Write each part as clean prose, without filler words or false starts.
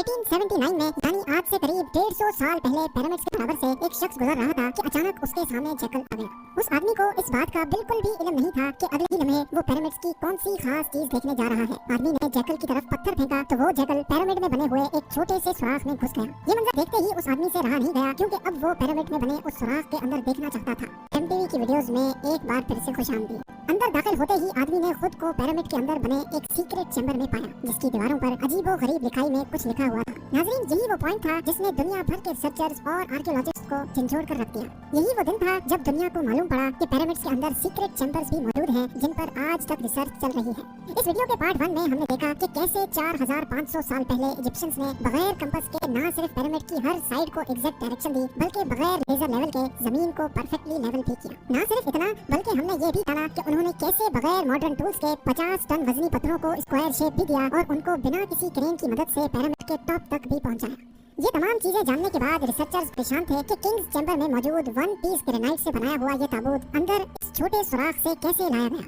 1879 में यानी आज से करीब 150 साल पहले पिरामिड्स के बराबर से एक शख्स गुजर रहा था कि अचानक उसके सामने जैकल आ गया। उस आदमी को इस बात का बिल्कुल भी इल्म नहीं था कि अगले ही लम्हे वो पिरामिड्स की कौन सी खास चीज देखने जा रहा है। आदमी ने जैकल की तरफ पत्थर फेंका तो वो जैकल पिरामिड में बने हुए एक छोटे से सुराख में घुस गया। ये मंजर देखते ही उस आदमी से रहा नहीं गया, क्योंकि अब वो पिरामिड में बने उस सुराख के अंदर देखना चाहता था। MTV की वीडियोस में एक बार फिर से खुशामदीद। अंदर दाखिल होते ही आदमी ने खुद को पिरामिड के अंदर बने एक सीक्रेट चैम्बर में पाया, जिसकी दीवारों पर अजीबो गरीब लिखाई में कुछ लिखा हुआ था। नाज़रीन, यही वो पॉइंट था जिसने दुनिया भर के रिसर्चर्स और आर्कियोलॉजिस्ट को झंझोड़ कर रख दिया। यही वो दिन था जब दुनिया को मालूम पड़ा कि पिरामिड्स के अंदर सीक्रेट चैम्बर्स भी मौजूद हैं, जिन पर आज तक रिसर्च चल रही है। इस वीडियो के पार्ट 1 में हमने देखा कि कैसे 4500 साल पहले इजिप्शियंस ने बगैर कंपास के न सिर्फ पिरामिड की हर साइड को एग्जैक्ट डायरेक्शन दी, बल्कि बगैर लेजर लेवल के जमीन को परफेक्टली लेवल भी किया। न सिर्फ इतना, बल्कि हमने ये भी जाना कि उन्होंने कैसे बगैर मॉडर्न टूल्स के 50 टन वजनी पत्थरों को स्क्वायर शेप भी दिया और उनको बिना किसी क्रेन की मदद से पिरामिड के टॉप तक भी पहुंचाया। ये तमाम चीजें जानने के बाद रिसर्चर्स परेशान थे कि किंग्स चैम्बर में मौजूद वन पीस ग्रेनाइट से बनाया हुआ ये ताबूत अंदर इस छोटे सुराख से कैसे लाया गया।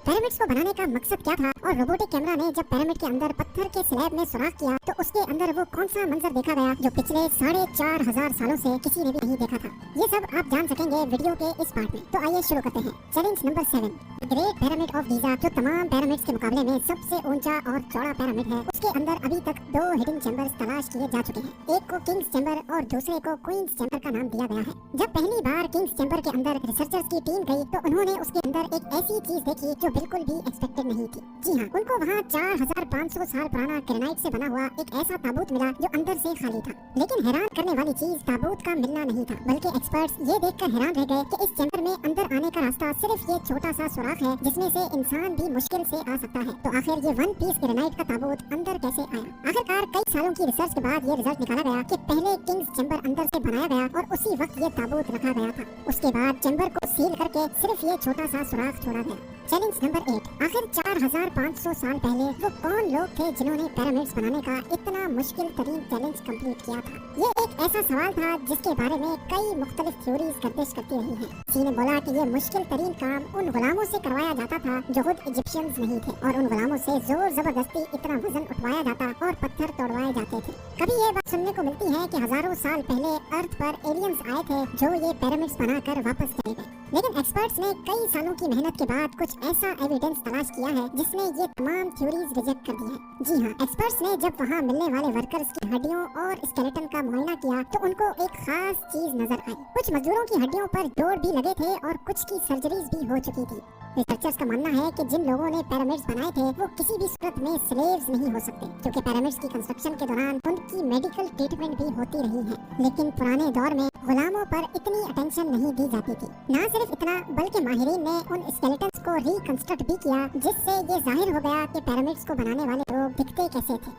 पिरामिड्स को बनाने का मकसद क्या था, और रोबोटिक कैमरा ने जब पिरामिड के अंदर पत्थर के स्लैब में सुराख किया तो उसके अंदर वो कौन सा मंजर देखा गया जो पिछले 4500 सालों से किसी ने भी नहीं देखा था। ये सब आप जान सकेंगे वीडियो के इस पार्ट में। तो आइए शुरू करते हैं। Challenge number 7, great pyramid of Giza, जो तमाम पिरामिड्स के मुकाबले में सबसे ऊंचा और चौड़ा पिरामिड है। उसके अंदर अभी तक 2 हिडन चैम्बर्स तलाश किए जा चुके हैं। एक को किंग्स चैम्बर और दूसरे को क्वींस चैम्बर का नाम दिया गया है। जब पहली बार किंग्स चैम्बर के अंदर रिसर्चर्स की टीम गई तो उन्होंने उसके अंदर एक ऐसी चीज देखी जो बिल्कुल भी एक्सपेक्टेड नहीं थी। जी हाँ, उनको वहाँ 4500 साल पुराना ग्रेनाइट से बना हुआ एक ऐसा ताबूत मिला जो अंदर से खाली था। लेकिन हैरान करने वाली चीज ताबूत का मिलना नहीं था, बल्कि एक्सपर्ट्स ये देखकर हैरान रह गए कि इस चैम्बर में अंदर आने का रास्ता सिर्फ ये छोटा सा सुराख है जिसमें से इंसान भी मुश्किल से आ सकता है। तो आखिर ये वन पीस ग्रेनाइट का ताबूत अंदर कैसे आया? आखिरकार कई सालों की रिसर्च के बाद ये रिजल्ट निकाला गया कि पहले किंग्स चैम्बर अंदर से बनाया गया और उसी वक्त ये ताबूत रखा गया था। उसके बाद चैम्बर को सील करके सिर्फ ये छोटा सा सुराख छोड़ा गया। चैलेंज नंबर 8, आखिर 4500 साल पहले वो कौन लोग थे जिन्होंने पिरामिड्स बनाने का इतना मुश्किल तरीन चैलेंज कंप्लीट किया था? ये एक ऐसा सवाल था जिसके बारे में कई मुख्तलिफ थ्योरीज गर्दिश करती रही हैं। किसी ने बोला कि ये मुश्किल तरीन काम उन गुलामों से करवाया जाता था जो खुद इजिप्शियंस नहीं थे, और उन गुलामों से जोर जबरदस्ती इतना वजन उठवाया जाता और पत्थर तोड़वाए जाते थे। कभी ये बात सुनने को मिलती है कि हजारों साल पहले अर्थ पर एलियंस आए थे जो ये पिरामिड्स बनाकर वापस चले गए। लेकिन एक्सपर्ट्स ने कई सालों की मेहनत के बाद कुछ ऐसा एविडेंस तलाश किया है जिसने ये तमाम थ्योरीज रिजेक्ट कर दी है। जी हाँ, एक्सपर्ट्स ने जब वहाँ मिलने वाले वर्कर्स की हड्डियों और स्केलेटन का मुआयना किया तो उनको एक खास चीज नजर आई। कुछ मजदूरों की हड्डियों पर जोड़ भी लगे थे और कुछ की सर्जरीज भी हो चुकी थी। रिसर्चर्स का मानना है कि जिन लोगों ने पिरामिड्स बनाए थे वो किसी भी सूरत में स्लेव्स नहीं हो सकते, क्योंकि पिरामिड्स की कंस्ट्रक्शन के दौरान उनकी मेडिकल ट्रीटमेंट भी होती रही है। लेकिन पुराने दौर में गुलामों पर इतनी अटेंशन नहीं दी जाती थी। न सिर्फ इतना, बल्कि माहिरीन ने उन स्केलेटन्स को रिकंस्ट्रक्ट भी किया, जिससे ये जाहिर हो गया कि पिरामिड्स को बनाने वाले लोग दिखते कैसे थे।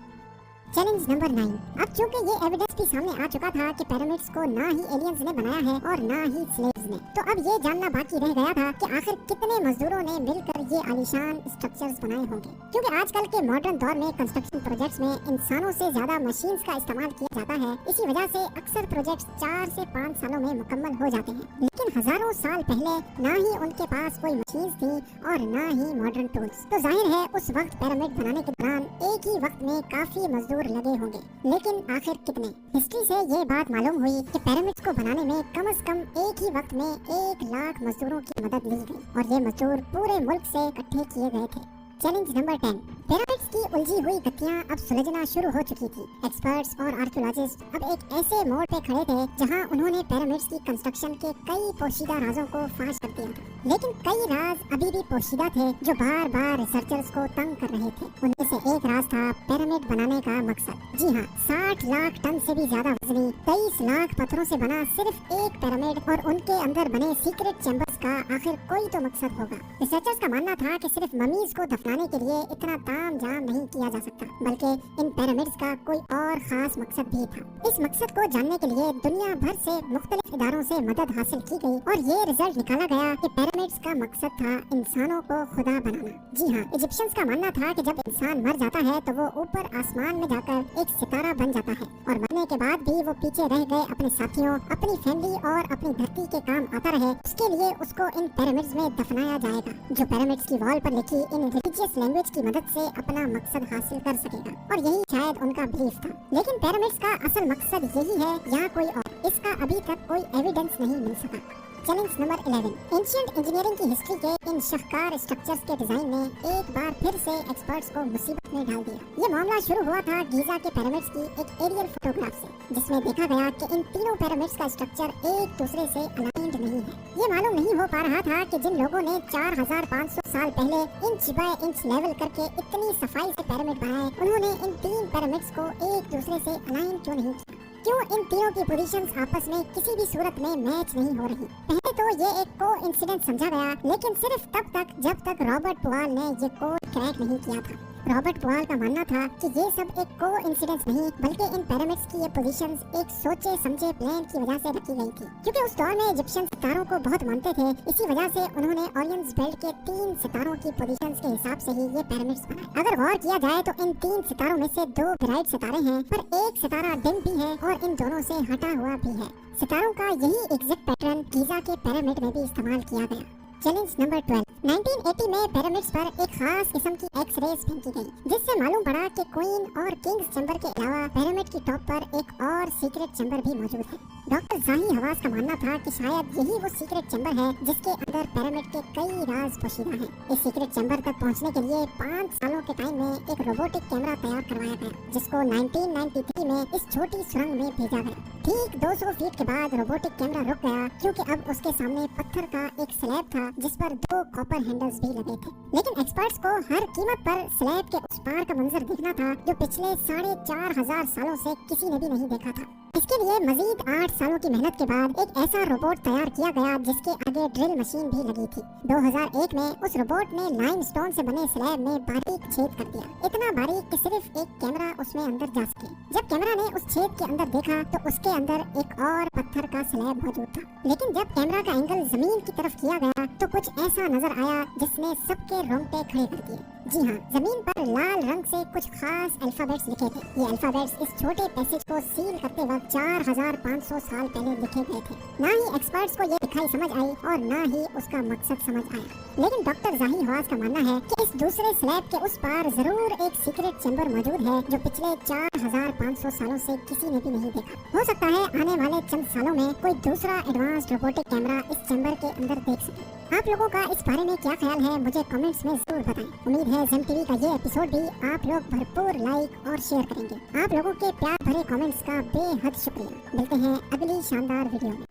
चैलेंज नंबर 9, अब चूंकि ये एविडेंस भी सामने आ चुका था कि पिरामिड्स को ना ही एलियंस ने बनाया है और ना ही स्लेव्स ने, तो अब ये जानना बाकी रह गया था कि आखिर कितने मजदूरों ने मिलकर ये आलीशान स्ट्रक्चर्स बनाए होंगे। क्योंकि आजकल के मॉडर्न दौर में कंस्ट्रक्शन प्रोजेक्ट्स में इंसानों से ज्यादा मशीन्स का इस्तेमाल किया जाता है। इसी वजह से अक्सर प्रोजेक्ट्स 4 से 5 सालों में मुकम्मल हो जाते हैं। लेकिन हजारों साल पहले ना ही उनके पास कोई मशीन्स थी और ना ही मॉडर्न टूल्स, तो जाहिर है उस वक्त पिरामिड बनाने के दौरान एक ही वक्त में काफी मजदूर लगे होंगे। लेकिन आखिर कितने? हिस्ट्री से ये बात मालूम हुई कि पिरामिड्स को बनाने में कम से कम एक ही वक्त में 1 लाख मजदूरों की मदद ली गई, और ये मजदूर पूरे मुल्क से इकट्ठे किए गए थे। चैलेंज नंबर 10, पिरामिड्स की उलझी हुई गतियां अब सुलझना शुरू हो चुकी थी। एक्सपर्ट्स और आर्कियोलॉजिस्ट अब एक ऐसे मोड़ पे खड़े थे जहां उन्होंने पिरामिड्स की कंस्ट्रक्शन के कई पोशीदा राजों को फाश कर दिया था। लेकिन कई राज अभी भी पोशीदा थे जो बार बार रिसर्चर्स को तंग कर रहे थे। उनमें से एक राज था पिरामिड बनाने का मकसद। जी हाँ, 60 लाख टन से भी ज्यादा वजनी 23 लाख पत्थरों से बना सिर्फ एक पिरामिड और उनके अंदर बने सीक्रेट चैम्बर्स का आखिर कोई तो मकसद होगा। रिसर्चर्स का मानना था कि सिर्फ ममीज को दफनाने के लिए इतना ताम झाम नहीं किया जा सकता, बल्कि इन पिरामिड्स का कोई और खास मकसद भी था। इस मकसद को जानने के लिए दुनिया भर से मुख्तलिफ इदारों से मदद हासिल की गई और ये रिजल्ट निकाला गया कि पिरामिड्स का मकसद था इंसानों को खुदा बनाना। जी हाँ, इजिप्शियंस का मानना था कि जब इंसान मर जाता है तो वो ऊपर आसमान में जाकर एक सितारा बन जाता है, और मरने के बाद भी वो पीछे रह गए अपने साथियों, अपनी फैमिली और अपनी धरती के काम आता रहे, उसके लिए उसको इन पिरामिड्स में दफनाया जाएगा। जो पिरामिड्स की वॉल पर लिखी इन रिलीजियस लैंग्वेज की मदद से अपना मकसद हासिल कर सकेगा, और यही शायद उनका बिलीफ था। लेकिन पिरामिड्स का असल मकसद यही है या कोई और, इसका अभी तक कोई एविडेंस नहीं मिल सका। Challenge number 11। एंशिएंट इंजीनियरिंग की हिस्ट्री के इन शाहकार स्ट्रक्चर्स के डिजाइन ने एक बार फिर से एक्सपर्ट्स को मुसीबत में डाल दिया। ये मामला शुरू हुआ था गीजा के पिरामिड्स की एक एरियल फोटोग्राफ से, जिसमें देखा गया कि इन तीनों पिरामिड्स का स्ट्रक्चर एक दूसरे से अलाइंड नहीं है। ये मालूम नहीं हो पा रहा था कि जिन लोगों ने 4500 साल पहले इंच बाय इंच लेवल करके इतनी सफाई से पिरामिड बनाए, उन्होंने इन 3 पिरामिड्स को एक दूसरे से अलाइन क्यों नहीं किया? क्यों इन तीनों की पोजीशंस आपस में किसी भी सूरत में मैच नहीं हो रही? पहले तो ये एक कोइंसिडेंस समझा गया, लेकिन सिर्फ तब तक जब तक रॉबर्ट पुआल ने ये कोड क्रैक नहीं किया था। रॉबर्ट पुआल का मानना था कि ये सब एक कोइंसिडेंस नहीं, बल्कि इन पिरामिड्स की ये पोजीशंस एक सोचे समझे प्लान की वजह से रखी गई थी। क्योंकि उस दौर में इजिप्शियन सितारों को बहुत मानते थे, इसी वजह से उन्होंने ओरियंस बेल्ट के 3 सितारों की पोजीशंस के हिसाब से ही ये पिरामिड्स बनाए। अगर गौर किया जाए तो इन 3 सितारों में से 2 ब्राइट सितारे हैं, पर एक सितारा डिम भी है और इन दोनों से हटा हुआ भी है। सितारों का यही एग्जैक्ट पैटर्न गीजा के पिरामिड में भी इस्तेमाल किया गया। Challenge number 12। 1980 में पिरामिड्स पर एक खास किस्म की एक्स रेज फेंकी गई, जिससे मालूम पड़ा कि क्वीन और किंग्स चैम्बर के अलावा पिरामिड की टॉप पर एक और सीक्रेट चैम्बर भी मौजूद है। डॉक्टर जाही हवास का मानना था कि शायद यही वो सीक्रेट चैम्बर है जिसके अंदर पिरामिड के कई राज पोशीदा हैं। इस सीक्रेट चैम्बर तक पहुंचने के लिए 5 सालों के टाइम में एक रोबोटिक कैमरा तैयार करवाया गया, जिसको 1993 में इस छोटी सुरंग में भेजा गया। ठीक 200 फीट के बाद रोबोटिक कैमरा रुक गया, क्योंकि अब उसके सामने पत्थर का एक स्लैब था जिस पर 2 कॉपर हैंडल्स भी लगे थे। लेकिन एक्सपर्ट्स को हर कीमत पर स्लैब के उस पार का मंजर देखना था, जो पिछले 4500 सालों से किसी ने भी नहीं देखा था। इसके लिए मजीद 8 सालों की मेहनत के बाद एक ऐसा रोबोट तैयार किया गया जिसके आगे ड्रिल मशीन भी लगी थी। 2001 में उस रोबोट ने लाइमस्टोन से बने स्लैब में बारीक छेद कर दिया, इतना बारीक कि सिर्फ एक कैमरा उसमें अंदर जा सके। जब कैमरा ने उस छेद के अंदर देखा तो उसके अंदर एक और पत्थर का स्लैब मौजूद था। लेकिन जब कैमरा का एंगल जमीन की तरफ किया गया तो कुछ ऐसा नजर आया जिसने सबके रोंगटे खड़े कर दिए। जी हाँ, जमीन पर लाल रंग से कुछ खास अल्फाबेट्स लिखे थे। ये अल्फाबेट्स इस छोटे पैसेज को सील करते वक्त 4500 साल पहले लिखे गए थे। ना ही एक्सपर्ट्स को ये दिखाई समझ आई और ना ही उसका मकसद समझ आया। लेकिन डॉक्टर जाही हवास का मानना है कि इस दूसरे स्लैब के उस पार जरूर एक सीक्रेट चैम्बर मौजूद है जो पिछले 4500 सालों से किसी ने भी नहीं देखा। हो सकता है आने वाले चंद सालों में कोई दूसरा एडवांस्ड रोबोटिक कैमरा इस चैम्बर के अंदर देख सके। आप लोगों का इस बारे में क्या ख्याल है, मुझे कमेंट्स में जरूर बताएं। उम्मीद है जेम टीवी का ये एपिसोड भी आप लोग भरपूर लाइक और शेयर करेंगे। आप लोगों के प्यार भरे कमेंट्स का बेहद शुक्रिया। मिलते हैं अगली शानदार वीडियो में।